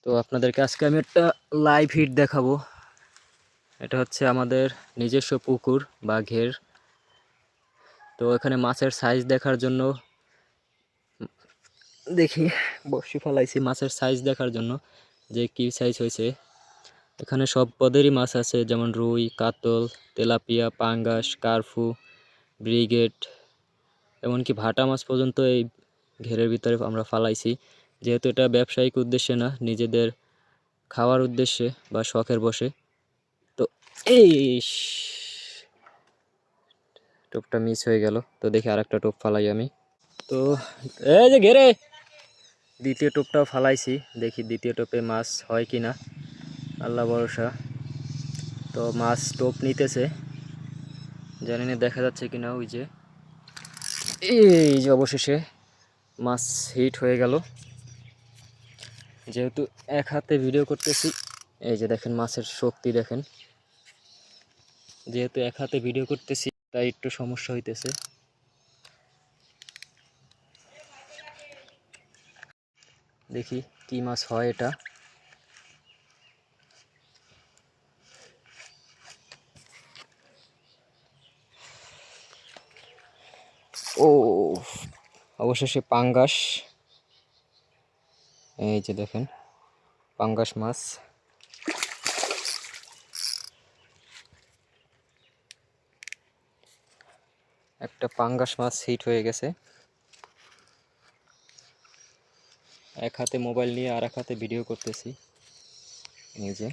তো আপনাদেরকে আজকে আমি একটা লাইভ হিট দেখাবো। এটা হচ্ছে আমাদের নিজস্ব পুকুর বা ঘের। তো এখানে মাছের সাইজ দেখার জন্য দেখি বড়শি ফেলাইছি মাছের সাইজ দেখার জন্য যে কি সাইজ হয়েছে। এখানে সব পদেরই মাছ আছে, যেমন রুই, কাতল, তেলাপিয়া, পাঙ্গাস, কার্ফু, ব্রিগেড, এমনকি ভাটা মাছ পর্যন্ত এই ঘেরের ভিতরে আমরা ফালাইছি। যেহেতু এটা ব্যবসায়িক উদ্দেশ্যে না, নিজেদের খাওয়ার উদ্দেশ্যে বা শখের বসে। তো এই টোপটা মিস হয়ে গেল, তো দেখি আরেকটা টোপ ফালাই আমি। তো এই যে ঘেরে দ্বিতীয় টোপটাও ফালাইছি, দেখি দ্বিতীয় টোপে মাছ হয় কি না, আল্লাহ ভরসা। তো মাছ টোপ নিতেছে, জানি না দেখা যাচ্ছে কিনা। ওই যে এই যে অবশেষে মাছ হিট হয়ে গেল। যেহেতু এক হাতে ভিডিও করতেছি, এই যে দেখেন মাছের শক্তি দেখেন। যেহেতু এক হাতে ভিডিও করতেছি তাই একটু সমস্যা হইতেছে। দেখি কি মাছ হয় এটা। ও অবশেষে পাঙ্গাস, এই যে দেখেন পাঙ্গাস মাছ। একটা পাঙ্গাস মাছ হিট হয়ে গেছে। এক হাতে মোবাইল নিয়ে আর এক হাতে ভিডিও করতেছি, এই যে।